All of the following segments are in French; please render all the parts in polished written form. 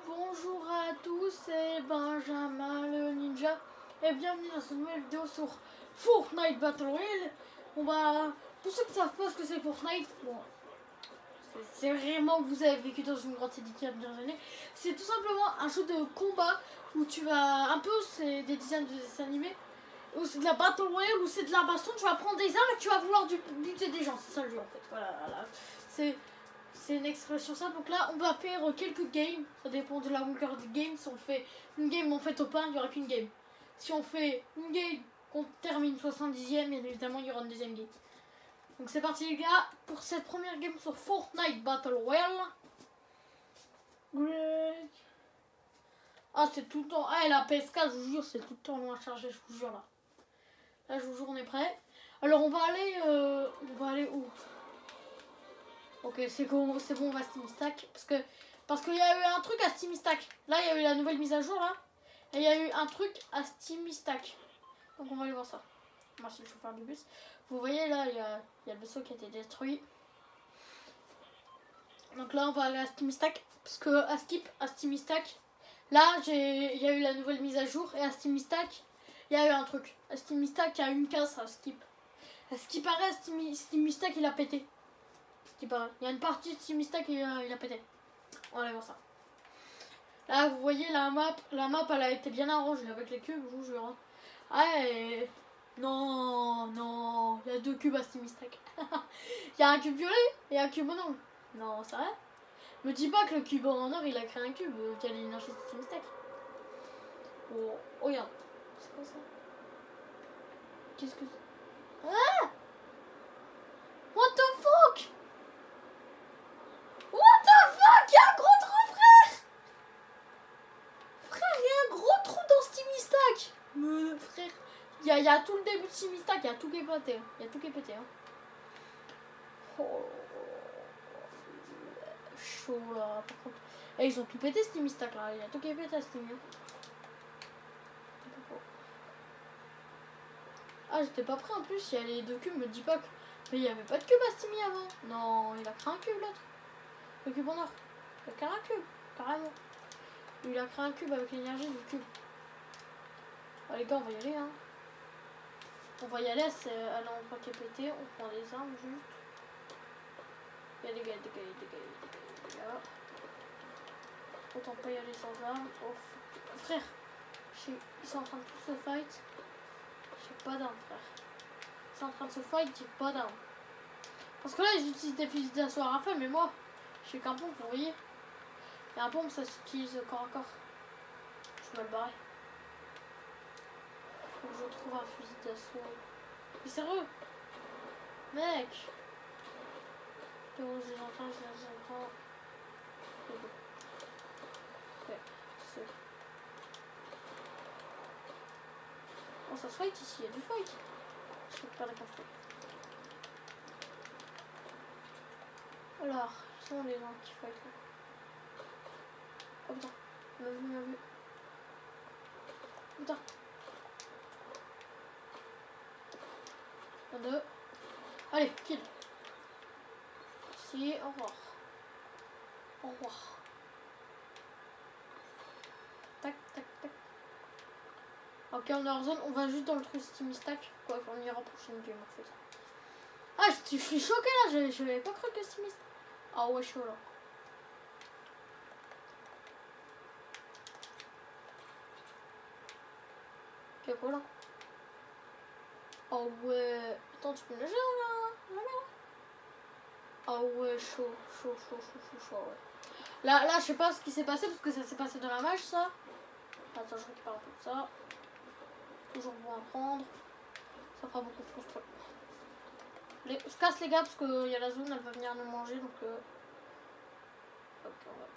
bonjour à tous, c'est Benjamin le Ninja et bienvenue dans cette nouvelle vidéo sur Fortnite Battle Royale. Pour ceux qui ne savent pas ce que c'est Fortnite, bon, c'est vraiment que vous avez vécu dans une grande cité il y a bien des années. C'est tout simplement un jeu de combat où tu vas un peu, c'est des designs de dessins animés, où c'est de la Battle Royale, où c'est de la baston, tu vas prendre des armes et tu vas vouloir buter des gens, c'est ça le jeu en fait, voilà. C'est une expression simple. Donc là, on va faire quelques games. Ça dépend de la longueur du game. Si on fait une game en fait au pain, il n'y aura qu'une game. Si on fait une game qu'on termine 70e, bien évidemment, il y aura une deuxième game. Donc c'est parti les gars pour cette première game sur Fortnite Battle Royale. Ah, c'est tout le temps. Ah, et la PS4, je vous jure, c'est tout le temps loin à charger, je vous jure là. Là, je vous jure, on est prêt. Alors, on va aller où? Ok, c'est bon, on va Steam Stack. Parce qu'il y a eu un truc à Steam Stack. Là, il y a eu la nouvelle mise à jour, là. Et il y a eu un truc à Steam Stack. Donc, on va aller voir ça. Merci le chauffeur du bus. Vous voyez, là, il y a le vaisseau qui a été détruit. Donc là, on va aller à Steam Stack. Parce que à Steam Stack, là, il y a eu la nouvelle mise à jour. Et à Steam Stack, il y a eu un truc. À Steam Stack, il y a une casse à skip. À ce qui paraît, Steam Stack, il a pété. Il y a une partie de Steam Stack et il a pété. On va aller voir ça. Là, vous voyez la map elle a été bien arrangée avec les cubes, je vous jure. Hein. Ah, et... Non, il y a deux cubes à Steam Stack. Il y a un cube violet et un cube en or. Non, c'est vrai. Me dis pas que le cube en or, il a créé un cube qui a l'énergie de Steam Stack. Oh, regarde. C'est quoi ça? Qu'est-ce que c'est? Ah! What the fuck? What the fuck? Il y a un gros trou, frère! Frère, il y a un gros trou dans Steam Stack. Frère, il y a tout le début de Steam Stack, il y a tout qui est pété. Il y a tout qui est pété. Hein. Oh, chaud là, par contre. Et ils ont tout pété Steam Stack là, il y a tout qui est pété à Steam. Ah, j'étais pas prêt en plus, il y a les deux cubes, me dis pas que. Mais il n'y avait pas de cube à Steam avant. Non, il a créé un cube l'autre. Le cube en or. Il a créé un cube, carrément. Il a créé un cube avec l'énergie du cube. Ah, les gars, on va y aller, hein. On va y aller, c'est à l'endroit qui est pété. On prend des armes juste. Il y a des gars. Autant pas y aller sans armes. Oh, frère, ils sont en train de tous se fight. J'ai pas d'armes, frère. Ils sont en train de se fight, j'ai pas d'armes. Parce que là, ils utilisent des fusils d'assaut à rafale, mais moi, j'ai qu'un pompe, vous voyez. Et un pompe, ça s'utilise corps à corps. Je vais me barrer. Faut que je trouve un fusil d'assaut. Mais sérieux? Mec! Je les entends. Ok, c'est... Oh, ça se fight ici, il y a du fight. Je peux pas la construire. Alors, ils sont les gens qui fight là. Oh putain, il m'a vu. Putain. Un, deux. Allez, kill. Si, au revoir. Tac. Ok, on est en zone, on va juste dans le trou Steam Stack. Quoi qu'on ira prochaine game en fait. Ah, je suis choqué là, je n'avais pas cru que Steam Stack. Ah ouais, chaud là. Ok, quoi là? Oh ouais. Attends, tu peux nager là? Ah ouais, chaud, ouais. Là, je sais pas ce qui s'est passé parce que ça s'est passé dans la mage, ça. Attends, je récupère un peu de ça. Toujours bon à prendre. Ça fera beaucoup de construire. On se casse les gars parce qu'il y a la zone, elle va venir nous manger donc. Ok, on va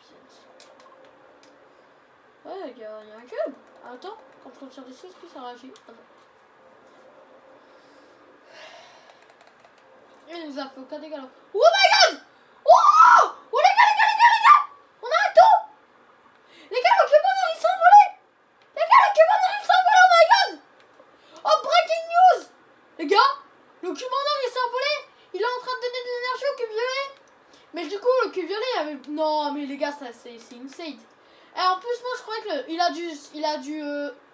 bien. Ouais, il y a un cube. Attends, quand on tire dessus, est-ce que ça réagit? Ah non. Il nous a fait aucun dégât là. Oh my god! Oh! Oh les gars! On a un tout! Les gars, le cube en or il s'est envolé! Les gars, le cube en or il s'est envolé! Oh my god! Oh, breaking news! Les gars, le cube en or il s'est envolé! Il est en train de donner de l'énergie au cube violet! Mais du coup, le cube violet avait... Non, mais les gars, ça c'est insane! Et en plus, moi, je croyais que il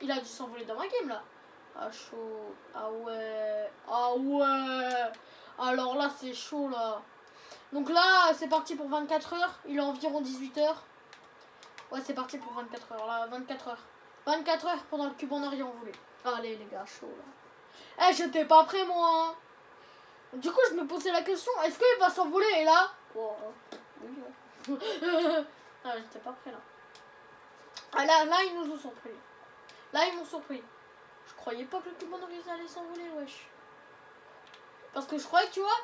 a dû s'envoler dans ma game, là. Ah, chaud. Ah ouais. Ah ouais. Alors là, c'est chaud, là. Donc là, c'est parti pour 24 heures. Il est environ 18 heures. Ouais, c'est parti pour 24 heures, là. 24 heures. 24 heures pendant le cube en or, il envolé. Allez, les gars, chaud, là. Eh, j'étais pas prêt, moi. Hein. Du coup, je me posais la question, est-ce qu'il va s'envoler? Et là... Oh, oui, ah, j'étais pas prêt, là. Ah, là, ils nous ont surpris. Là, ils m'ont surpris. Je croyais pas que le cube en or, il allait s'envoler, wesh. Parce que je croyais, tu vois,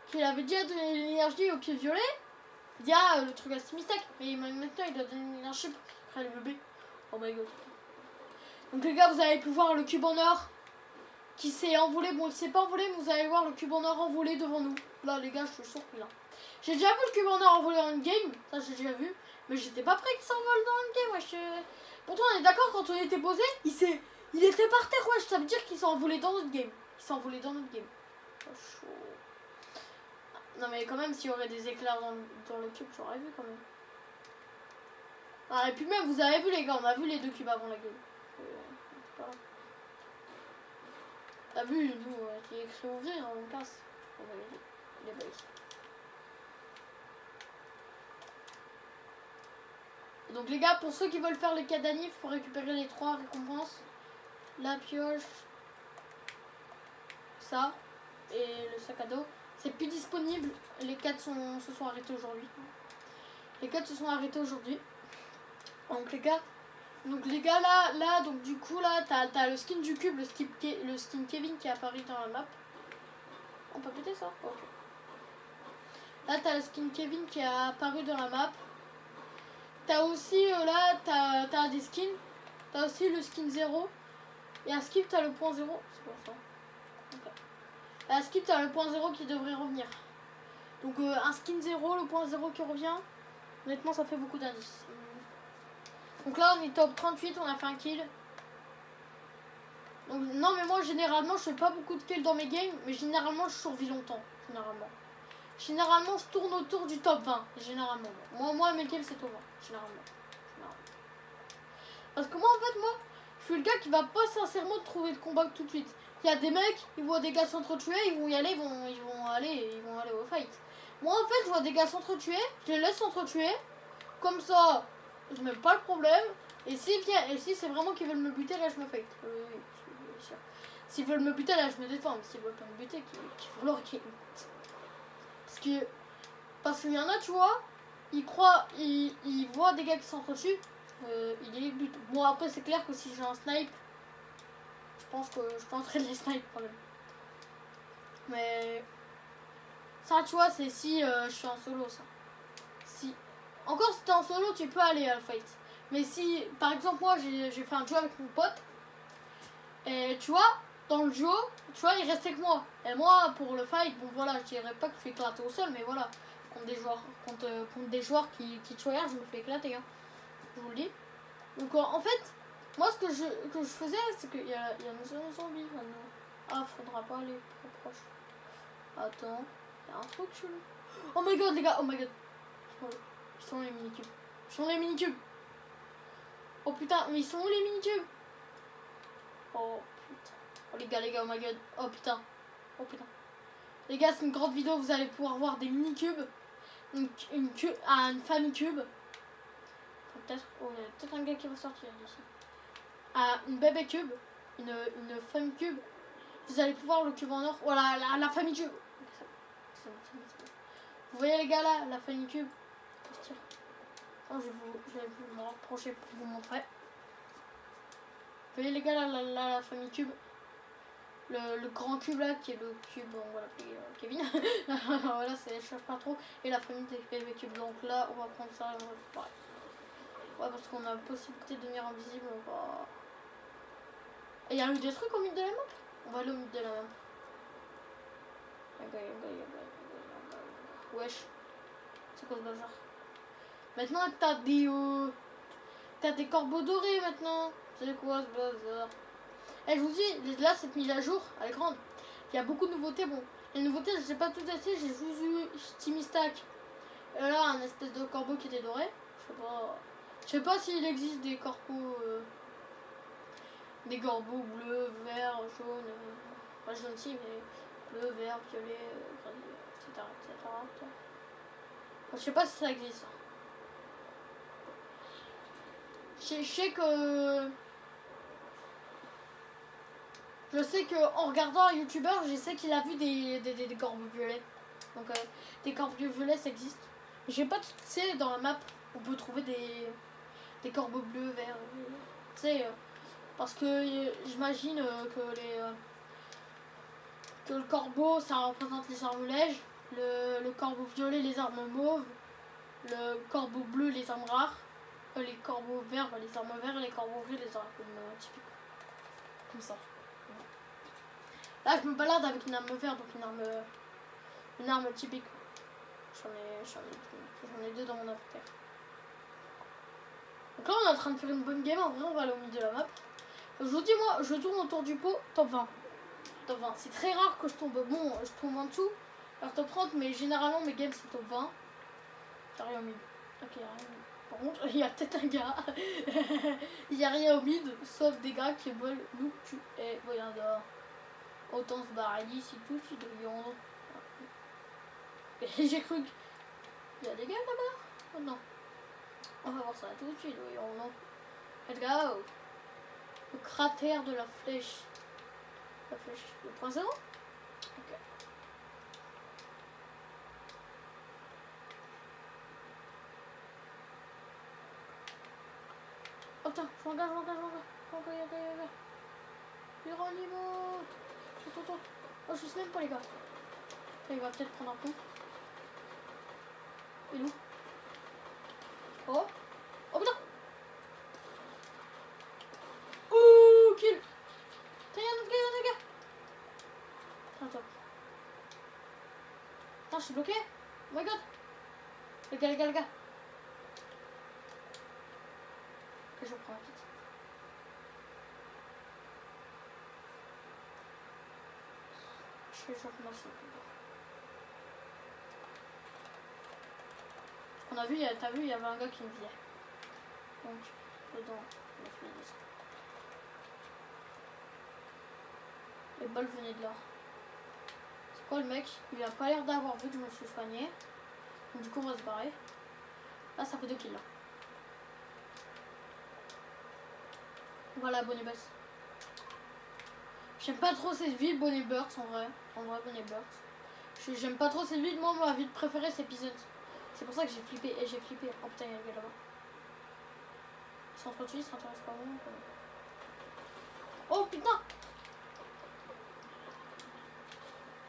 qu'il avait déjà donné l'énergie au pied violet. Il y a le truc à Stimistec. Mais maintenant, il doit donner l'énergie pour qu'il crée le bébé. Oh my god. Donc, les gars, vous avez pu voir le cube en or qui s'est envolé. Bon, il s'est pas envolé, mais vous allez voir le cube en or envolé devant nous. Là, les gars, je suis surpris, là. J'ai déjà vu le cube en or envolé en game. Ça, j'ai déjà vu. Mais j'étais pas prêt qu'il s'envole dans le game, wesh. Pourtant, on est d'accord, quand on était posé, il était par terre, wesh. Ça veut dire qu'il s'est envolé dans notre game. Il s'est envolé dans notre game. Oh, chaud. Non, mais quand même, s'il y aurait des éclairs dans le cube, j'aurais vu quand même. Ah, et puis même, vous avez vu, les gars, on a vu les deux cubes avant la game. T'as vu, nous, qui est écrit ouvrir, on casse. On va les bugs. Donc les gars, pour ceux qui veulent faire les cadanifs pour récupérer les 3 récompenses, la pioche, ça et le sac à dos, c'est plus disponible. Les 4 se sont arrêtés aujourd'hui. Les 4 se sont arrêtés aujourd'hui. Donc les gars, là, donc du coup là, t'as le skin du cube, le skin Kevin qui est apparu dans la map. On peut péter ça? Ok. Là, t'as le skin Kevin qui est apparu dans la map. T'as aussi là, t'as des skins. T'as aussi le skin 0. Et à skip, t'as le point 0. C'est quoi ça? Okay. À skip, t'as le point 0 qui devrait revenir. Donc un skin 0, le point 0 qui revient. Honnêtement, ça fait beaucoup d'indices. Donc là, on est top 38, on a fait un kill. Donc non, mais moi, généralement, je fais pas beaucoup de kills dans mes games. Mais généralement, je survis longtemps. Généralement, je tourne autour du top 20. Généralement. Moi mes kills, c'est top 20. Généralement. Parce que moi, en fait, je suis le gars qui va pas sincèrement trouver de combat tout de suite. Il y a des mecs, ils voient des gars s'entretuer, ils vont y aller, ils vont aller au fight. Moi, en fait, je vois des gars s'entretuer, je les laisse s'entretuer. Comme ça, je mets pas le problème. Et si c'est vraiment qu'ils veulent me buter, là, je me fight. S'ils veulent me buter, là, je me défends. Mais s'ils veulent pas me buter, qu'il faut leur qu'il... Parce qu'il y en a, tu vois, ils voient des gars qui s'entretuent, ils les butent. Bon, après, c'est clair que si j'ai un snipe, je pense que je peux entrer les snipes quand même. Mais ça, tu vois, c'est si je suis en solo, ça. Encore si t'es en solo, tu peux aller à le fight. Mais si, par exemple, moi, j'ai fait un duo avec mon pote, et tu vois, dans le duo, tu vois, il restait que moi. Et moi, pour le fight, bon voilà, je dirais pas que je suis éclaté au sol, mais voilà, contre des joueurs qui tryhard, je me fais éclater, hein. Je vous le dis. Donc en fait, moi ce que je faisais, c'est qu'il y a nos zombies maintenant. Ah, faudra pas aller trop proche. Attends, il y a un truc chelou. Oh my god, les gars, oh my god. Ils sont où les minicubes? Oh putain, mais ils sont où les minicubes? Oh putain. Oh les gars, oh my god. Oh putain. Les gars, c'est une grande vidéo, vous allez pouvoir voir des mini-cubes. Une famille cube. Enfin, peut-être. Oh, il y a peut-être un gars qui va sortir d'ici. Une bébé cube. Une famille cube. Vous allez pouvoir le cube en or. Voilà, la famille cube. Vous voyez les gars là, la famille cube. Oh, je vais vous me rapprocher pour vous montrer. Vous voyez les gars là, la famille cube. Le grand cube là qui est le cube, on va l'appeler Kevin. Voilà, je cherche pas trop. Et la famille des bébés cubes. Donc là, on va prendre ça et on va le faire. Ouais, parce qu'on a la possibilité de devenir invisible. On va... Et il y a eu des trucs au milieu de la map. On va aller au milieu de la map. Wesh. C'est quoi ce bazar? Maintenant, t'as des corbeaux dorés maintenant. C'est quoi ce bazar? Et je vous dis, là, cette mise à jour, elle est grande. Il y a beaucoup de nouveautés. Bon, les nouveautés, je sais pas tout assez. J'ai juste eu Steamy Stack. Et là, un espèce de corbeau qui était doré. Je sais pas. Je sais pas s'il existe des corbeaux. Des corbeaux bleus, verts, jaunes. Pas jaune si, mais bleu, vert, violet, etc. etc. Je sais pas si ça existe. Je sais que. Je sais que en regardant un youtubeur, je sais qu'il a vu des corbeaux violets. Donc des corbeaux violets ça existe. J'ai pas tu sais dans la map on peut trouver des corbeaux bleus, verts. Tu sais parce que j'imagine que le corbeau ça représente les armes lèges, le corbeau violet les armes mauves, le corbeau bleu les armes rares, les corbeaux verts les armes verts, et les corbeaux bleus les armes typiques. Comme ça. Là, je me balade avec une arme verte, donc une arme typique. J'en ai deux dans mon inventaire. Donc là, on est en train de faire une bonne game. En vrai, on va aller au milieu de la map. Je vous dis, moi, je tourne autour du pot, top 20. Top 20. C'est très rare que je tombe. Bon, je tombe en dessous, alors top 30, mais généralement, mes games, c'est top 20. Y'a rien au mid. Ok, y'a rien au mid. Par contre, il y a peut-être un gars. Il n'y a rien au mid, sauf des gars qui veulent nous tuer. Voyons. Autant se barrer d'ici tout de suite, voyons. Et j'ai cru qu'il y a des gars là-bas. Oh non. On va voir ça tout de suite, voyons. Non. Let's go. Le cratère de la flèche. La flèche. Le point zéro. Ok. Oh putain, je regarde. Geronimo. Attends. Oh, je sais même pas les gars. Il va peut-être prendre un coup. Il est où? Oh putain. Oh kill. T'as un autre gars. Attends. Attends, je suis bloqué. Oh my god. Les gars. Ok, je reprends la petite. Je recommence. On a vu, t'as vu, il y avait un gars qui me visait. Donc, dedans, on a fait ça. Les balles venaient de là. C'est quoi le mec? Il a pas l'air d'avoir vu que je me suis soigné. Donc du coup on va se barrer. Là ça fait 2 kills là. Voilà Bonnie Burst. J'aime pas trop cette ville Bonnie Burst en vrai. Bonnie Burst. J'aime pas trop cette ville. Moi ma ville préférée c'est Peasant. C'est pour ça que j'ai flippé. Oh putain il y a le gars là-bas. Il s'entretue, il s'intéresse pas vraiment. Oh putain.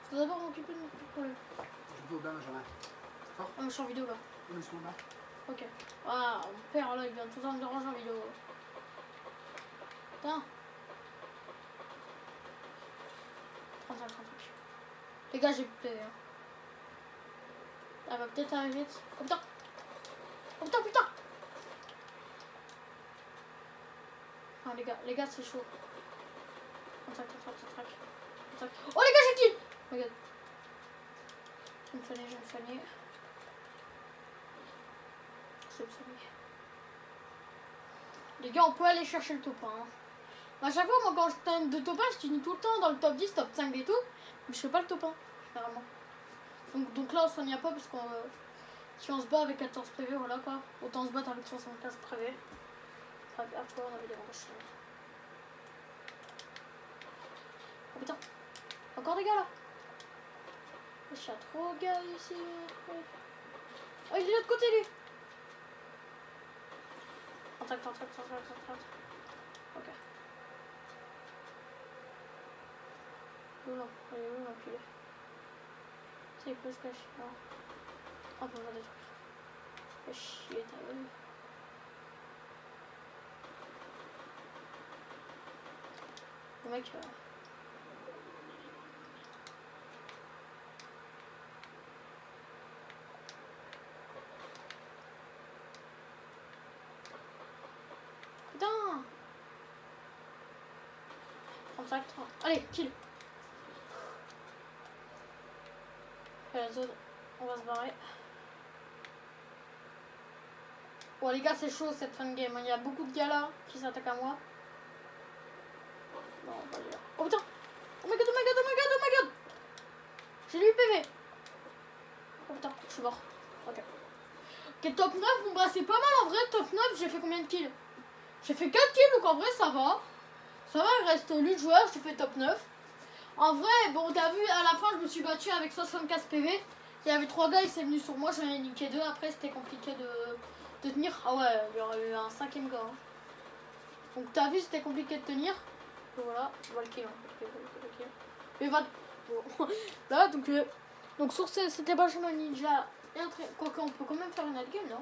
Je dois d'abord m'occuper de mon problème. Je vais au Benjamin. D'accord? Je suis en vidéo là. Oui, je suis là. Ok. Ah, mon père là, il vient tout le temps me déranger en vidéo. Putain. 35. Les gars, j'ai plus de PV. Elle va peut-être arriver vite. Oh putain. Ah, les gars, c'est chaud. 35. Oh les gars, j'ai kill. Regarde. Je vais me soigner. Les gars, on peut aller chercher le top 1. Hein. À chaque fois, moi, quand je tente de top 1, je finis tout le temps dans le top 10, top 5 et tout. Mais je fais pas le top 1, généralement. Donc là, on soigne pas parce qu'on. Si on se bat avec 14 PV, voilà quoi. Autant se battre avec 75 PV. Après, on avait des roches. Oh putain. Encore des gars là. Il y a trop de gars ici. Oh, il est de l'autre côté lui. 35. Ok. Non, il est où l'enculé? C'est quoi ce cache? Non. On peut voir des trucs. Fais chier, t'as vu? Le mec. Putain! 35, 30. Allez, kill! La zone, on va se barrer. Bon les gars c'est chaud cette fin de game, il y a beaucoup de gars là qui s'attaquent à moi. Non, pas lui là. Oh putain. Oh my god, oh my god, oh my god, oh my god. J'ai lu PV. Oh putain, je suis mort. Ok. Ok, top 9, bon bah c'est pas mal en vrai, top 9, j'ai fait combien de kills? J'ai fait 4 kills, donc en vrai ça va. Ça va, il reste 8 joueurs, j'ai fait top 9. En vrai, bon t'as vu, à la fin je me suis battu avec 75 PV. Il y avait 3 gars, ils s'est venu sur moi, j'en ai niqué 2, après c'était compliqué de tenir. Ah ouais, il y aurait eu un 5ème gars. Hein. Donc t'as vu, c'était compliqué de tenir. Donc, voilà, on va le kill. Hein. Mais va... Bon. Là, donc sur ce, c'était Benjamin Ninja. Et quoique on peut quand même faire une autre game, non?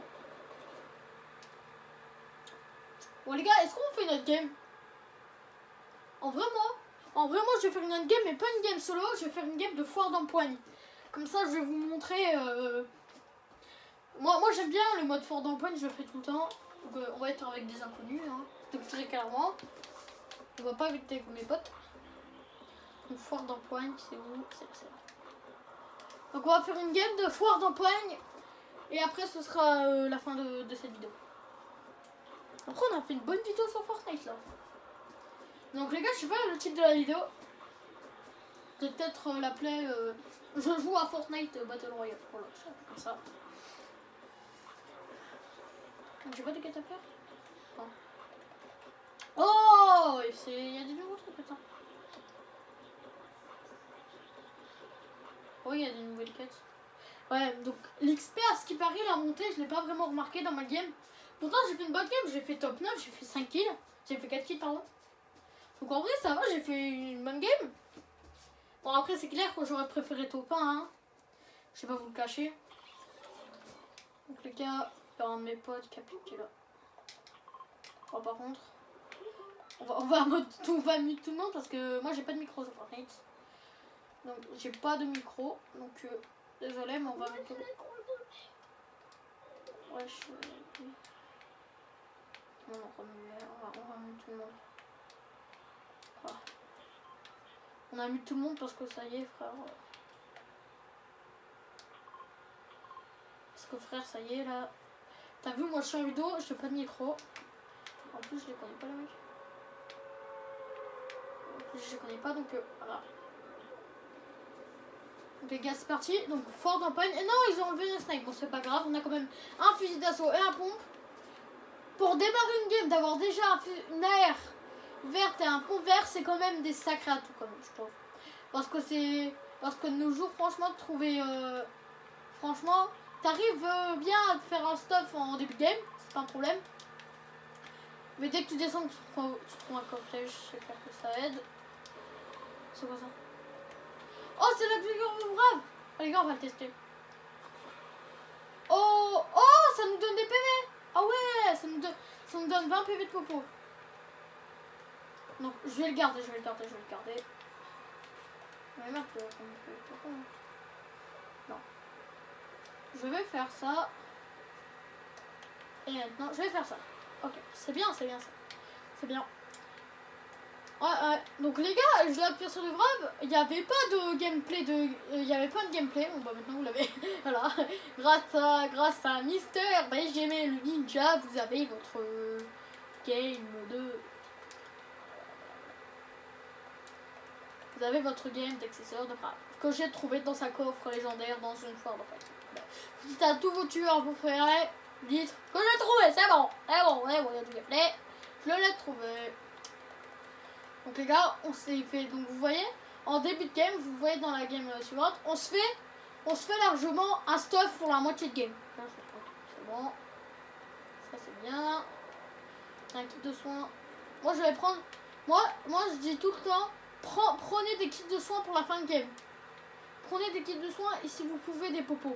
Bon les gars, est-ce qu'on fait une autre game? En vrai moi je vais faire une autre game, mais pas une game solo, je vais faire une game de foire d'empoigne. Comme ça je vais vous montrer... Moi j'aime bien le mode foire d'empoigne, je le fais tout le temps. Donc on va être avec des inconnus, hein. Donc très clairement. On va pas avec mes potes. Donc foire d'empoigne, c'est où? C'est là. Donc on va faire une game de foire d'empoigne. Et après ce sera la fin de cette vidéo. Après on a fait une bonne vidéo sur Fortnite là. Donc les gars, je sais pas le titre de la vidéo. Je vais peut-être l'appeler je joue à Fortnite Battle Royale. Voilà, je sais pas comme ça. J'ai pas de quête à faire. Non. Oh, il y a des nouveaux trucs, putain. Oh, il y a des nouvelles quêtes. Ouais, donc l'XP à ce qui paraît, la montée, je l'ai pas vraiment remarqué dans ma game. Pourtant, j'ai fait une bonne game, j'ai fait top 9, j'ai fait 5 kills. J'ai fait 4 kills, pardon. Donc en vrai, ça va, j'ai fait une bonne game. Bon, après, c'est clair que j'aurais préféré top 1, hein. Je sais pas vous le cacher. Donc les gars, il y a un de mes potes qui a piqué là. Oh, par contre, on va mute tout le monde parce que moi j'ai pas de micro sur Fortnite. Donc j'ai pas de micro, donc désolé, mais on va mettre tout le monde. Ouais, non, on va mettre tout le monde. Ah. On a mis tout le monde parce que ça y est, frère. Parce que frère, ça y est là. T'as vu, moi je suis en vidéo, je n'ai pas de micro. En plus, je les connais pas, les mecs. En plus, je les connais pas, donc voilà. Donc les gars, c'est parti. Donc, fort d'empoigne. Et non, ils ont enlevé le snipe. Bon, c'est pas grave, on a quand même un fusil d'assaut et un pompe. Pour démarrer une game, d'avoir déjà une AR verte et un pompe vert, c'est quand même des sacrés atouts, quand même, je trouve. Parce que de nos jours, franchement, de trouver. Franchement, t'arrives bien à te faire un stuff en début de game, c'est pas un problème. Mais dès que tu descends, tu trouves un coffret, c'est clair que ça aide. C'est quoi ça? Oh, c'est la plus grave brave. Oh, les gars, on va le tester. Oh, ça nous donne des PV. Ah ouais, ça nous donne 20 PV de popo. Donc, je vais le garder. Mais merde, non. Je vais faire ça. Et maintenant, je vais faire ça. Ok, c'est bien ça. C'est bien. Ouais. Donc les gars, je l'aperçois de grave, il n'y avait pas de gameplay Bon bah maintenant vous l'avez. Voilà. Grâce à Mister Benjamin le Ninja, vous avez votre game de. Vous avez votre game d'accessoires de Brave que j'ai trouvé dans sa coffre légendaire dans une foire de Brave. Dites à tous vos tueurs préférés, dites que j'ai trouvé, c'est bon, il y a du gameplay, je l'ai trouvé. Donc les gars, on s'est fait, donc vous voyez, en début de game, vous voyez dans la game suivante, on se fait largement un stuff pour la moitié de game. C'est bon, ça c'est bien. Un kit de soins. Moi je vais prendre, moi je dis tout le temps, prenez des kits de soins pour la fin de game. Prenez des kits de soins et si vous pouvez des popos.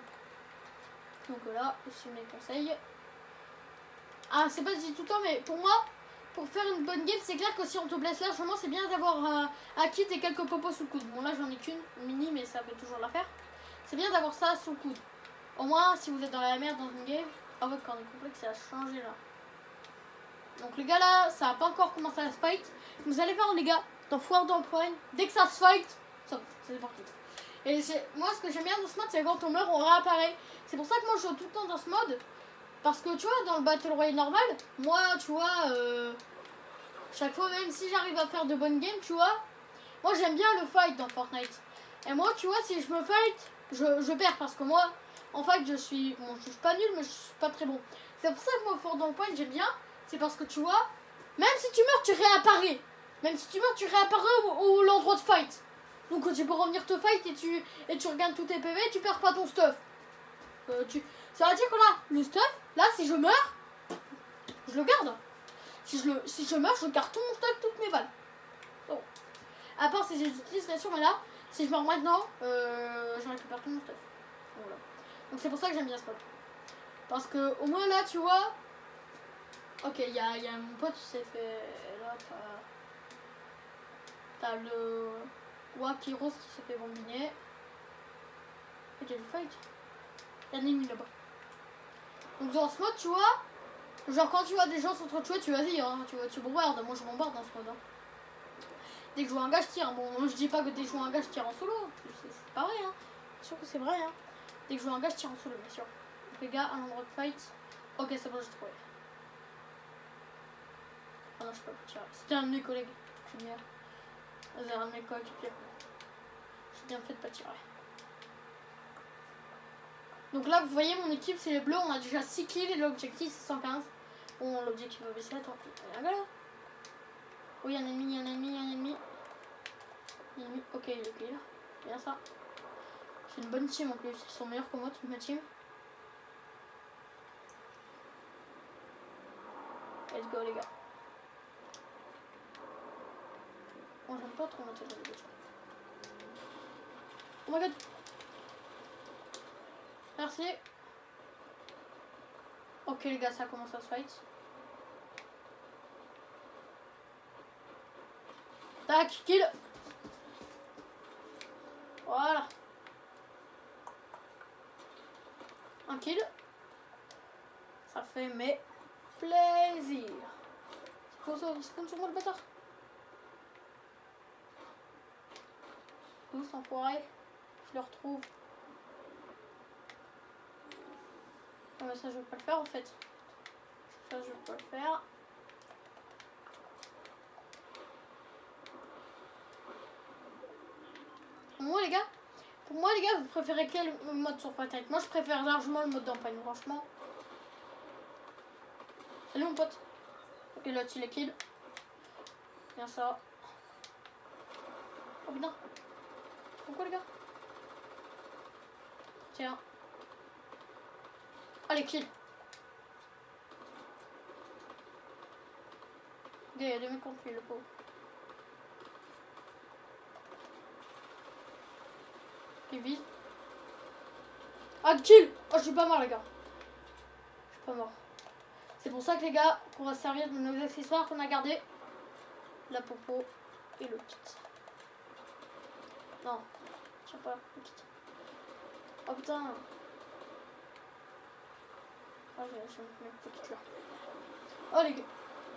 Donc là, ici mes conseils. Ah, c'est pas dit tout le temps, mais pour moi, pour faire une bonne game, c'est clair que si on te blesse largement, c'est bien d'avoir un kit et quelques popos sous le coude. Bon, là j'en ai qu'une, mini, mais ça fait toujours l'affaire. C'est bien d'avoir ça sous le coude. Au moins, si vous êtes dans la merde dans une game, ah ouais, quand on est complexe, ça a changé là. Donc les gars, là, ça n'a pas encore commencé à se fight. Vous allez voir, les gars, dans foire d'empoigne, dès que ça se fight, c'est parti. Et moi, ce que j'aime bien dans ce mode, c'est quand on meurt, on réapparaît. C'est pour ça que moi, je joue tout le temps dans ce mode. Parce que tu vois, dans le Battle Royale normal, moi, tu vois, chaque fois, même si j'arrive à faire de bonnes games, tu vois, moi j'aime bien le fight dans Fortnite. Et moi, tu vois, si je me fight, je perds parce que moi, en fait, je suis pas nul, mais je suis pas très bon. C'est pour ça que moi, Fortnite Point, j'aime bien. C'est parce que tu vois, même si tu meurs, tu réapparais. Même si tu meurs, tu réapparais au l'endroit de fight. Donc tu peux revenir te fight et tu regagnes tous tes PV et tu perds pas ton stuff. Ça veut dire que là, le stuff, là, si je meurs, je le garde. Si je meurs, je garde tout mon stuff, toutes mes balles. Bon. À part si j'utilise bien sûr, mais là, si je meurs maintenant, je récupère tout mon stuff. Voilà. Donc c'est pour ça que j'aime bien ce mode. Parce que au moins là, tu vois. Ok, il y a mon pote qui s'est fait. Là, t'as le Wakiros qui s'est fait bombiner. Et il y a du fight. Il y a un ennemi là-bas. Donc dans ce mode, tu vois, genre quand tu vois des gens s'entretuer, tu vas-y, hein, tu bombardes. Moi je bombarde dans ce mode. Hein. Dès que je joue un gars, je tire. Bon, je dis pas que dès que je joue un gars, je tire en solo. C'est pas vrai, hein. C'est sûr que c'est vrai, hein. Dès que je joue un gars, je tire en solo, bien sûr. Donc les gars, un endroit de fight. Ok, c'est bon, j'ai trouvé. Ah non, je peux pas tirer. C'était un de mes collègues. J'aime bien. C'est un de mes coéquipiers. J'ai bien fait de pas tirer. Donc là, vous voyez, mon équipe, c'est les bleus. On a déjà 6 kills et l'objectif, c'est 115. Bon, l'objectif va baisser. Attends, il y a un gars là. Oh, il y a un ennemi, il y a un ennemi, il y a un ennemi. Il y a un ennemi. Ok, il est clear. Bien ça. J'ai une bonne team en plus. Ils sont meilleurs que moi, toute ma team. Let's go, les gars. Moi, j'aime pas trop monter dans les gars. Oh my god. Merci. Ok, les gars, ça commence à se fight. Tac, kill. Voilà. Un kill. Ça fait mes plaisir. C'est quoi ça? Il spawn sur moi le bâtard. Où cet enfoiré? Je le retrouve. Ah mais ça je vais pas le faire en fait. Ça je vais pas le faire. Pour moi les gars, vous préférez quel mode sur Fortnite? Moi je préfère largement le mode d'empagne, franchement. Salut mon pote. Ok, là tu les kills. Bien ça. Oh putain. Pourquoi les gars? Tiens. Allez, kill. Ok, il y a des mecs contre lui, le pauvre. Il vise. Ah, kill. Oh, je suis pas mort les gars. Je suis pas mort. C'est pour ça que les gars, qu'on va se servir de nos accessoires qu'on a gardés. La popo et le kit. Non, je sais pas, le kit. Oh putain. Oh, je vais mettre le kit là. Oh les gars.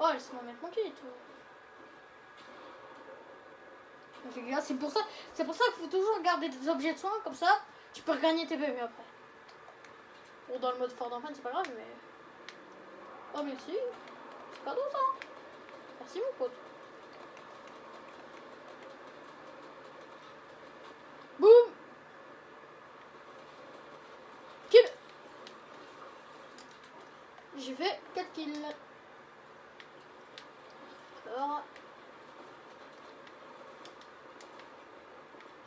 Oh, laisse-moi mettre mon kit. Donc les gars, c'est pour ça qu'il faut toujours garder des objets de soin, comme ça, tu peux regagner tes PV après. Bon, dans le mode fort d'enfant, c'est pas grave, mais... Oh, merci. C'est cadeau, ça. Merci, mon pote. Boum. Kill. J'ai fait 4 kills. Alors...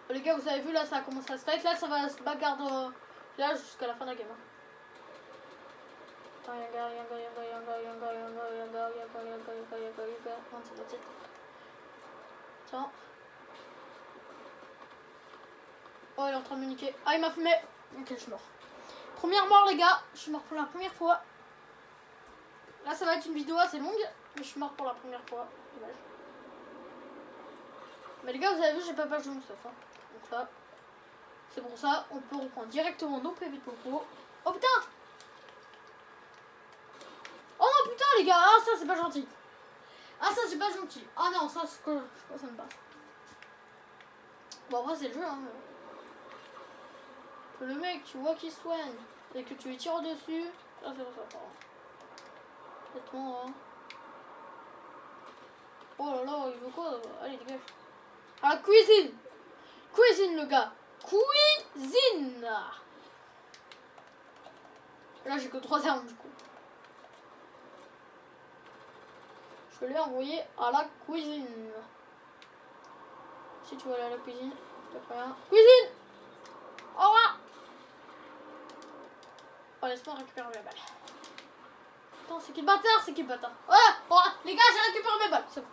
Les gars, vous avez vu, là, ça a commencé à se fight. Là, ça va se bagarre là jusqu'à la fin de la game. Tiens. Oh, il est en train de me niquer. Ah, il m'a fumé. Ok, je suis mort. Première mort, les gars. Je suis mort pour la première fois. Là, ça va être une vidéo assez longue. Mais je suis mort pour la première fois. Dommage. Mais les gars, vous avez vu, j'ai pas page de mon stuff. Hein. Donc là, c'est pour ça, on peut reprendre directement nos PV de popo. Oh putain! Oh non, putain, les gars! Ah, ça, c'est pas gentil. Ah, ça, c'est pas gentil. Ah non, ça, c'est quoi? Ça me passe. Bon, après, c'est le jeu. Hein. Que le mec, tu vois qu'il soigne et que tu lui tires dessus. Ah, c'est ça, pardon. Vêtements, hein. Oh là là, il veut quoi? Allez, dégage. Ah, cuisine! Cuisine, le gars! Cuisine! Là, j'ai que 3 armes, du coup. Je l'ai envoyé à la cuisine. Si tu veux aller à la cuisine, t'as pas rien. Cuisine! Au revoir! Oh, laisse-moi récupérer mes balles. Attends, c'est qui le bâtard? C'est qui le bâtard? Oh, les gars, j'ai récupéré mes balles. C'est bon.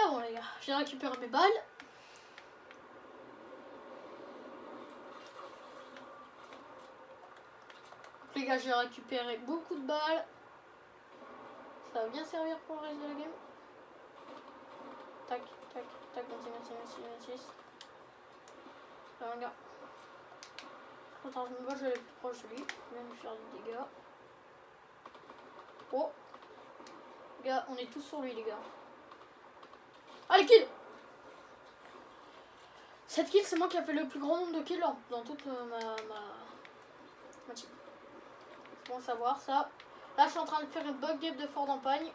Ah bon, les gars, j'ai récupéré mes balles. Les gars, j'ai récupéré beaucoup de balles. Ça va bien servir pour le reste de la game. Tac, tac, tac, 26. Là, un gars. Attends, je me bats, je vais aller plus proche de lui. Je viens de lui faire des dégâts. Oh. Les gars, on est tous sur lui, les gars. Allez, kill! 7 kills, c'est moi qui a fait le plus grand nombre de kills dans toute ma team. C'est bon savoir ça. Là, je suis en train de faire une bug game de Fort d'Empagne.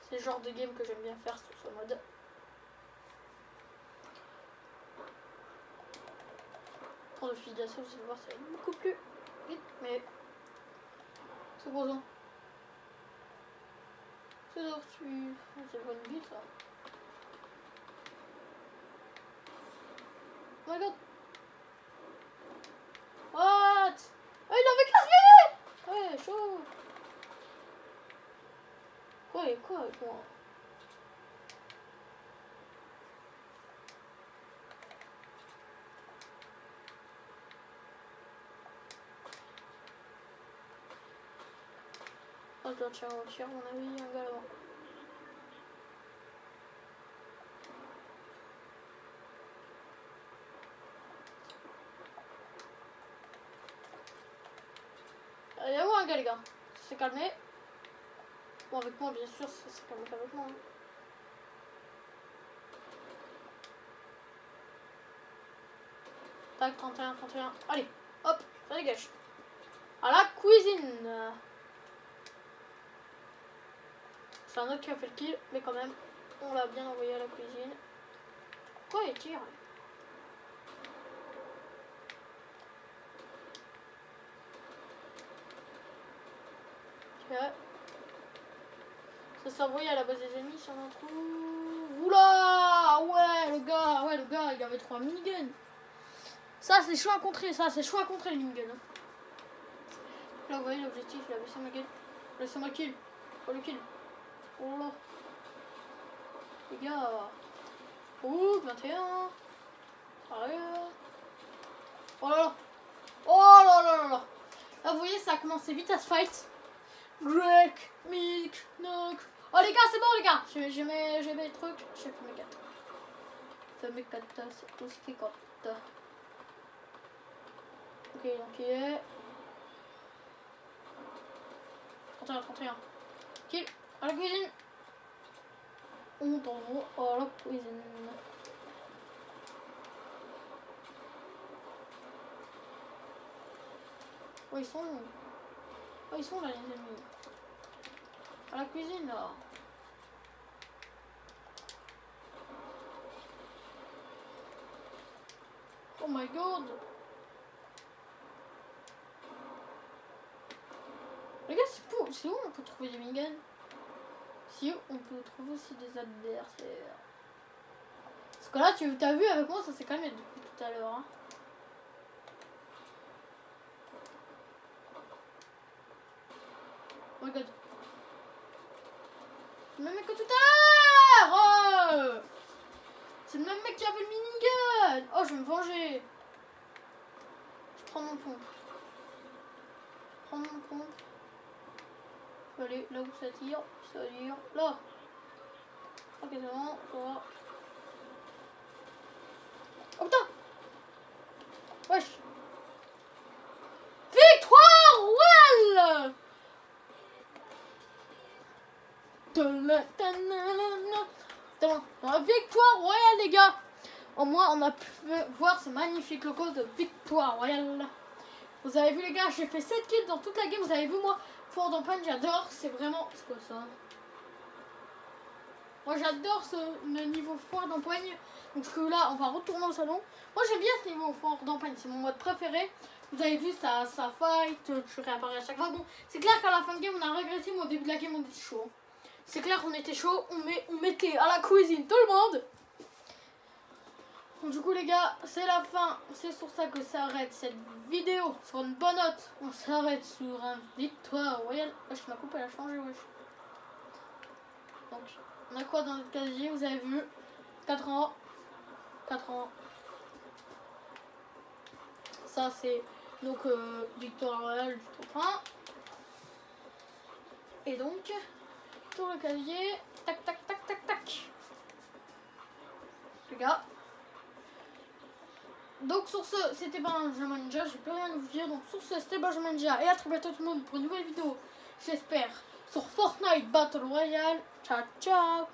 C'est le genre de game que j'aime bien faire sur ce mode. Pour le fusil d'assaut, vous allez voir, ça va être beaucoup plus vite, mais c'est gros. C'est tortue. C'est pas une ville, ça. Oh my god. What? Oh, il avait 15 minutes. Ouais, chaud. Quoi? Oh, je dois tirer au tir, mon ami, un gars là-bas. Il y a moi un gars, les gars. Ça s'est calmé. Bon, avec moi, bien sûr, ça s'est calmé qu'avec moi. Hein. Tac, 31. Allez, hop, ça dégage. À la cuisine. C'est un autre qui a fait le kill, mais quand même, on l'a bien envoyé à la cuisine. Quoi, il tire? Ok. Ça s'est envoyé à la base des ennemis si on en trouve. Oula! Ouais, le gars, il avait 3 miniguns. Ça, c'est chaud à contrer, les miniguns. Hein. Là, vous voyez l'objectif, il a baissé ma gueule. Laissez-moi kill. Oh, le kill. Oh là. Les gars. Oh, 21. Allez. Oh là là. Oh là là là là. Là, vous voyez, ça a commencé vite à se fight. Greg, Mick, Nook. Oh, les gars, c'est bon, les gars. J'ai mes trucs. J'ai fait mes 4. Fait mes 4, c'est tout ce qui compte. Ok, donc il est. 31. Kill. À la cuisine. On t'envoie à la cuisine. Oh, ils sont où? Oh, ils sont là, les ennemis. À la cuisine, là. Oh my god. Les gars, c'est où on peut trouver des miniguns? Si on peut trouver aussi des adversaires. Parce que là, t'as vu avec moi, ça s'est calmé depuis tout à l'heure. Hein. Oh my god. C'est le même mec que tout à l'heure. C'est le même mec qui avait le minigun. Oh, je vais me venger. Je prends mon pompe. Je vais aller là où ça tire. Là. Ok, c'est bon, ça va. Oh putain. Wesh. Victoire well. Victoire royale, les gars. Au moins, on a pu voir ce magnifique logo de Victoire Royale. Vous avez vu les gars, j'ai fait 7 kills dans toute la game. Vous avez vu moi, Foire d'Empagne, j'adore. C'est vraiment... C'est quoi ça? Moi j'adore le niveau Foire d'Empagne. Donc là, on va retourner au salon. Moi j'aime bien ce niveau Foire d'Empagne. C'est mon mode préféré. Vous avez vu, ça fight. Je réapparais à chaque fois. Bon, c'est clair qu'à la fin de game, on a régressé. Mais au début de la game, on était chaud. C'est clair qu'on était chaud. On mettait à la cuisine tout le monde. Donc du coup les gars, c'est la fin, c'est sur ça que s'arrête cette vidéo, sur une bonne note. On s'arrête sur un Victoire Royale. Wesh, ma coupe elle a changé, wesh. Donc on a quoi dans notre casier, vous avez vu? 4 ans. 4 ans. Ça c'est donc Victoire Royale du top 1. Et donc, sur le casier, tac tac tac tac tac. Les gars. Donc sur ce, c'était Benjamin Ninja, j'ai plus rien à vous dire. Donc sur ce, c'était Benjamin Ninja et à très bientôt tout le monde pour une nouvelle vidéo. J'espère sur Fortnite Battle Royale. Ciao ciao.